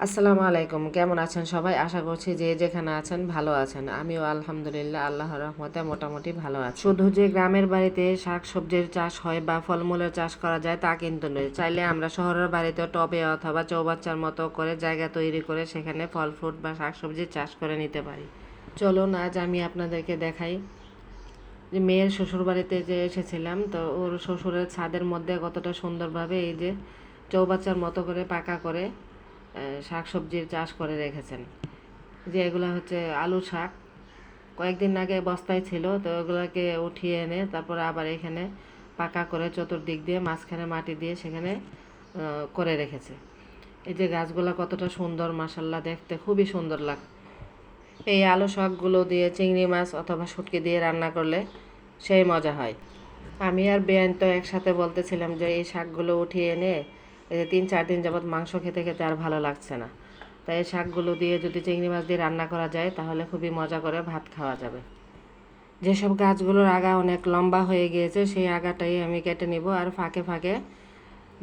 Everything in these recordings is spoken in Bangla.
আসসালামু আলাইকুম, কেমন আছেন সবাই? আশা করছি যে যেখানে আছেন ভালো আছেন। আমিও আলহামদুলিল্লাহ আল্লাহর রহমতে মোটামুটি ভালো আছি। শুধু যে গ্রামের বাড়িতে শাক সবজির চাষ হয় বা ফলমূলের চাষ করা যায় তা কিন্তু নয়। চাইলে আমরা শহরের বাড়িতে টবে অথবা চৌবাচ্চার মতো করে জায়গা তৈরি করে সেখানে ফল ফ্রুট বা শাক সবজির চাষ করে নিতে পারি। চলুন আজ আমি আপনাদেরকে দেখাই যে মেয়ের শ্বশুর বাড়িতে যে এসেছিলাম, তো ওর শ্বশুরের ছাদের মধ্যে কতটা সুন্দরভাবে এই যে চৌবাচ্চার মতো করে পাকা করে শাক সবজির চাষ করে রেখেছেন। যে এগুলো হচ্ছে আলু শাক, কয়েকদিন আগে বস্তায় ছিল, তো ওগুলোকে উঠিয়ে এনে তারপরে আবার এখানে পাকা করে চতুর্দিক দিয়ে মাঝখানে মাটি দিয়ে সেখানে করে রেখেছে। এই যে গাছগুলো কতটা সুন্দর, মাশাল্লাহ, দেখতে খুবই সুন্দর লাগে। এই আলু শাকগুলো দিয়ে চিংড়ি মাছ অথবা শুটকি দিয়ে রান্না করলে সেই মজা হয়। আমি আর বেআইন তো একসাথে বলতেছিলাম যে এই শাকগুলো উঠিয়ে এনে এই যে 3-4 দিন যাবৎ মাংস খেতে খেতে আর ভালো লাগছে না, তাই এই শাকগুলো দিয়ে যদি চিংড়ি মাছ দিয়ে রান্না করা যায় তাহলে খুবই মজা করে ভাত খাওয়া যাবে। যেসব গাছগুলোর আগা অনেক লম্বা হয়ে গিয়েছে সেই আগাটাই আমি কেটে নিব, আর ফাঁকে ফাঁকে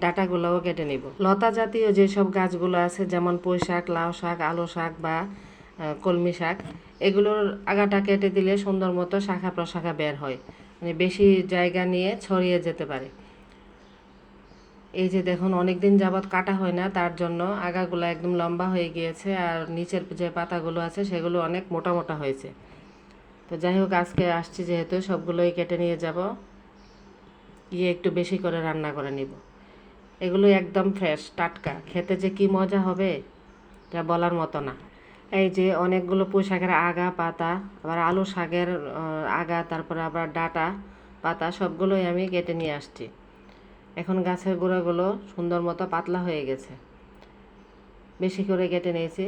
ডাঁটাগুলোও কেটে নিব। লতা জাতীয় যেসব গাছগুলো আছে, যেমন পুঁই শাক, লাউ শাক, আলু শাক বা কলমি শাক, এগুলোর আগাটা কেটে দিলে সুন্দর মতো শাখা প্রশাখা বের হয়, মানে বেশি জায়গা নিয়ে ছড়িয়ে যেতে পারে। এই যে দেখুন, অনেক দিন যাবৎ কাটা হয় না, তার জন্য আগাগুলো একদম লম্বা হয়ে গিয়েছে, আর নিচের যে পাতাগুলো আছে সেগুলো অনেক মোটা মোটা হয়েছে। তো যাই হোক, আজকে আসছি যেহেতু সবগুলোই কেটে নিয়ে যাব, গিয়ে একটু বেশি করে রান্না করে নিব। এগুলো একদম ফ্রেশ টাটকা, খেতে যে কি মজা হবে যা বলার মতো না। এই যে অনেকগুলো পুঁই শাকের আগা পাতা, আবার আলু শাকের আগা, তারপরে আবার ডাঁটা পাতা, সবগুলোই আমি কেটে নিয়ে আসছি। এখন গাছের গোড়াগুলো সুন্দর মতো পাতলা হয়ে গেছে, বেশি করে কেটে নিয়েছি।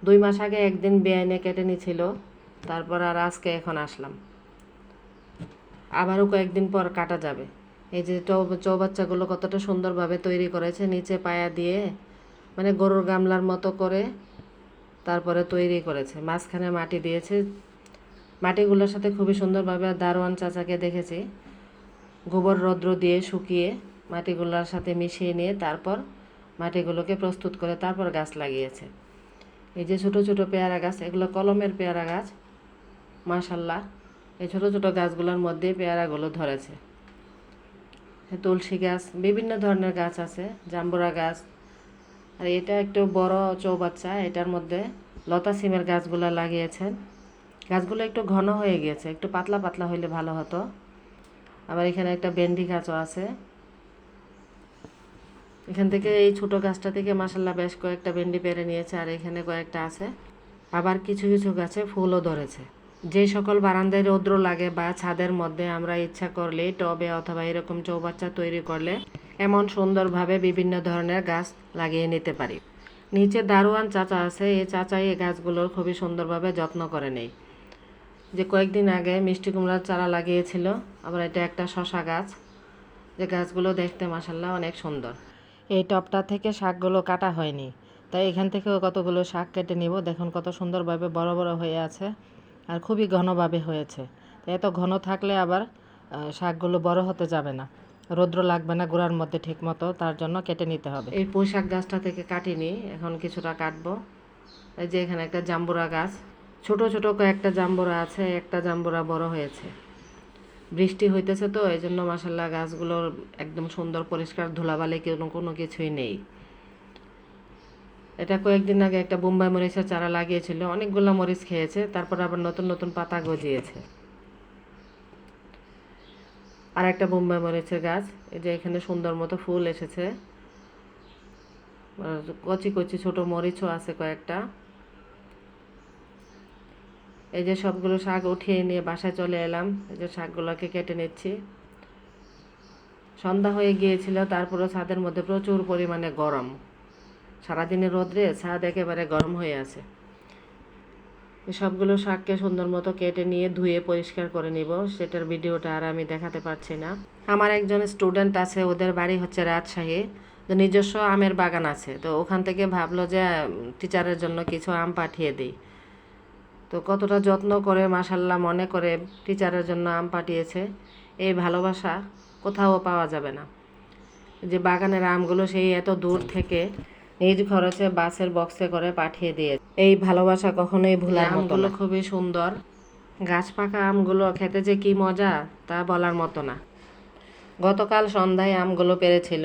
2 মাস আগে একদিন বেআইনে কেটে নিয়েছিল, তারপর আর আজকে এখন আসলাম, আবারও কয়েকদিন পর কাটা যাবে। এই যে চৌবাচ্চাগুলো কতটা সুন্দরভাবে তৈরি করেছে, নিচে পায়া দিয়ে মানে গরুর গামলার মতো করে তারপরে তৈরি করেছে, মাঝখানে মাটি দিয়েছে। মাটিগুলোর সাথে খুবই সুন্দরভাবে দারোয়ান চাচাকে দেখেছি গোবর রৌদ্র দিয়ে শুকিয়ে মাটিগুলোর সাথে মিশিয়ে নিয়ে তারপর মাটিগুলোকে প্রস্তুত করে তারপর গাছ লাগিয়েছে। এই যে ছোট ছোট পেয়ারা গাছ, এগুলো কলমের পেয়ারা গাছ, মাশাল্লাহ। এই ছোট ছোট গাছগুলোর মধ্যে পেয়ারাগুলো ধরেছে। তুলসী গাছ, বিভিন্ন ধরনের গাছ আছে, জাম্বুরা গাছ। আর এটা একটু বড় চৌবাচ্চা, এটার মধ্যে লতা সিমের গাছগুলো লাগিয়েছেন। গাছগুলো একটু ঘন হয়ে গিয়েছে, একটু পাতলা পাতলা হইলে ভালো হতো। আবার এখানে একটা ভেন্ডি গাছও আছে। এখান থেকে এই ছোট গাছটা থেকে মাশাল্লাহ বেশ কয়েকটা ভেন্ডি পেরে নিয়েছে, আর এখানে কয়েকটা আছে। আবার কিছু কিছু গাছে ফুলও ধরেছে। যে সকল বারান্দায় রৌদ্র লাগে বা ছাদের মধ্যে আমরা ইচ্ছা করলে টবে অথবা এরকম চৌবাচ্চা তৈরি করলে এমন সুন্দরভাবে বিভিন্ন ধরনের গাছ লাগিয়ে নিতে পারি। নিচে দারোয়ান চাচা আছে, এই চাচাই এই গাছগুলোর খুবই সুন্দরভাবে যত্ন করে নেই। যে কয়েকদিন আগে মিষ্টি কুমড়ার চারা লাগিয়েছিল, আবার এটা একটা শশা গাছ, যে গাছগুলো দেখতে মাশাল্লাহ অনেক সুন্দর। এই টবটা থেকে শাকগুলো কাটা হয়নি, তাই এখান থেকেও কতগুলো শাক কেটে নিব। দেখুন কত সুন্দরভাবে বড় বড় হয়ে আছে, আর খুবই ঘনভাবে হয়েছে। এত ঘন থাকলে আবার শাকগুলো বড় হতে যাবে না, রৌদ্র লাগবে না গোড়ার মধ্যে ঠিক মতো, তার জন্য কেটে নিতে হবে। এই পুঁই শাক গাছটা থেকে কাটিনি, এখন কিছুটা কাটবো। এই যে এখানে একটা জাম্বুরা গাছ, ছোট ছোট কয়েকটা জাম্বুরা আছে, একটা জাম্বুরা বড় হয়েছে। বৃষ্টি হইতেছে তো এই জন্য মাশাল্লাহ গাছগুলোর একদম সুন্দর পরিষ্কার, ধুলাবালি কোনো কিছুই নেই। এটা কয়েকদিন আগে একটা বোম্বাই মরিচের চারা লাগিয়েছিল, অনেকগুলো মরিচ খেয়েছে, তারপর আবার নতুন নতুন পাতা গজিয়েছে। আর একটা বোম্বাই মরিচের গাছ, এই যে এখানে সুন্দর মতো ফুল এসেছে, কচি কচি ছোট মরিচও আছে কয়েকটা। এই যে সবগুলো শাক উঠিয়ে নিয়ে বাসায় চলে এলাম, এই যে শাকগুলোকে কেটে নিচ্ছি। সন্ধ্যা হয়ে গিয়েছিল, তারপরেও ছাদের মধ্যে প্রচুর পরিমাণে গরম, সারাদিনের রোদ্রে ছাদ একেবারে গরম হয়ে আছে। সবগুলো শাককে সুন্দর মতো কেটে নিয়ে ধুয়ে পরিষ্কার করে নিব, সেটার ভিডিওটা আর আমি দেখাতে পারছি না। আমার একজন স্টুডেন্ট আছে, ওদের বাড়ি হচ্ছে রাজশাহী, তো নিজস্ব আমের বাগান আছে, তো ওখান থেকে ভাবলো যে টিচারের জন্য কিছু আম পাঠিয়ে দিই। তো কতটা যত্ন করে মাশাল্লাহ মনে করে টিচারের জন্য আম পাঠিয়েছে, এই ভালোবাসা কোথাও পাওয়া যাবে না। যে বাগানের আমগুলো সেই এত দূর থেকে নিজ খরচে বাসের বক্সে করে পাঠিয়ে দিয়ে এই ভালোবাসা কখনোই ভোলার মতো না। খুবই সুন্দর, গাছ পাকা আমগুলো খেতে যে কি মজা তা বলার মতো না। গতকাল সন্ধ্যায় আমগুলো পেরেছিল,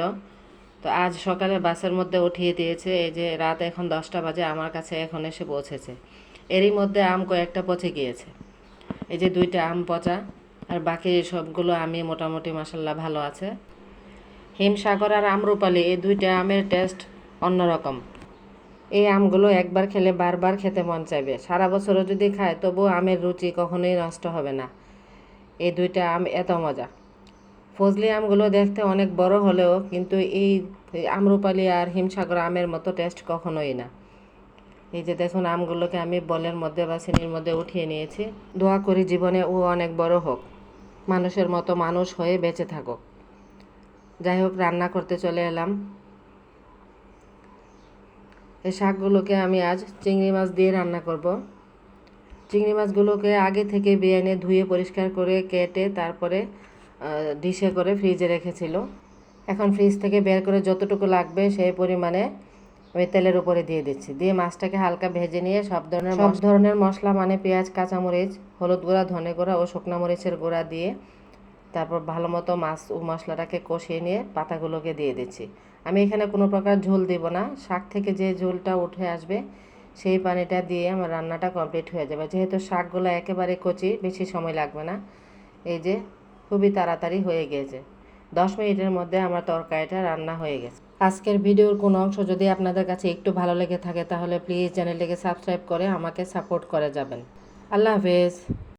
তো আজ সকালে বাসের মধ্যে উঠিয়ে দিয়েছে। এই যে রাত এখন 10টা বাজে, আমার কাছে এখন এসে পৌঁছেছে। এরই মধ্যে আম কয়েকটা পচে গিয়েছে। এই যে 2টা আম পচা, আর বাকি সবগুলো আমি মোটামুটি মাসাল্লাহ ভালো আছে। হিমসাগর আর আম্রপালি এই 2টা আমের টেস্ট অন্যরকম। এই আমগুলো একবার খেলে বারবার খেতে মন চাইবে। সারা বছরও যদি খায় তবুও আমের রুচি কখনোই নষ্ট হবে না। এই 2টা আম এত মজা। ফজলি আমগুলো দেখতে অনেক বড় হলেও কিন্তু এই আম্রপালি আর হিমসাগর আমের মতো টেস্ট কখনোই না। এই যে দেখুন আমগুলোকে আমি বলের মধ্যে বা চিনির মধ্যে উঠিয়ে নিয়েছি। দোয়া করি জীবনে ও অনেক বড় হোক, মানুষের মতো মানুষ হয়ে বেঁচে থাকুক। যাই হোক, রান্না করতে চলে এলাম। এই শাকগুলোকে আমি আজ চিংড়ি মাছ দিয়ে রান্না করব। চিংড়ি মাছগুলোকে আগে থেকে বেছে ধুয়ে পরিষ্কার করে কেটে তারপরে ডিশে করে ফ্রিজে রেখেছিল। এখন ফ্রিজ থেকে বের করে যতটুকু লাগবে সেই পরিমাণে আমি তেলের উপরে দিয়ে দিচ্ছি। দিয়ে মাছটাকে হালকা ভেজে নিয়ে সব ধরনের মশলা মানে পেঁয়াজ, কাঁচামরিচ, হলুদ গুঁড়া, ধনে গুঁড়া ও শুকনো মরিচের গুঁড়া দিয়ে তারপর ভালো মতো মাছ ও মশলাটাকে কষিয়ে নিয়ে পাতাগুলোকে দিয়ে দিচ্ছি। আমি এখানে কোনো প্রকার ঝোল দিব না, শাক থেকে যে ঝোলটা উঠে আসবে সেই পানিটা দিয়ে আমার রান্নাটা কমপ্লিট হয়ে যাবে। যেহেতু শাকগুলো একেবারে কচি, বেশি সময় লাগবে না। এই যে খুবই তাড়াতাড়ি হয়ে গিয়েছে, 10 মিনিটের মধ্যে আমার তরকারিটা রান্না হয়ে গেছে। আজকের ভিডিওর কোনো অংশ যদি আপনাদের কাছে একটু ভালো লেগে থাকে তাহলে প্লিজ চ্যানেলটিকে সাবস্ক্রাইব করে আমাকে সাপোর্ট করে যাবেন। আল্লাহ হাফেজ।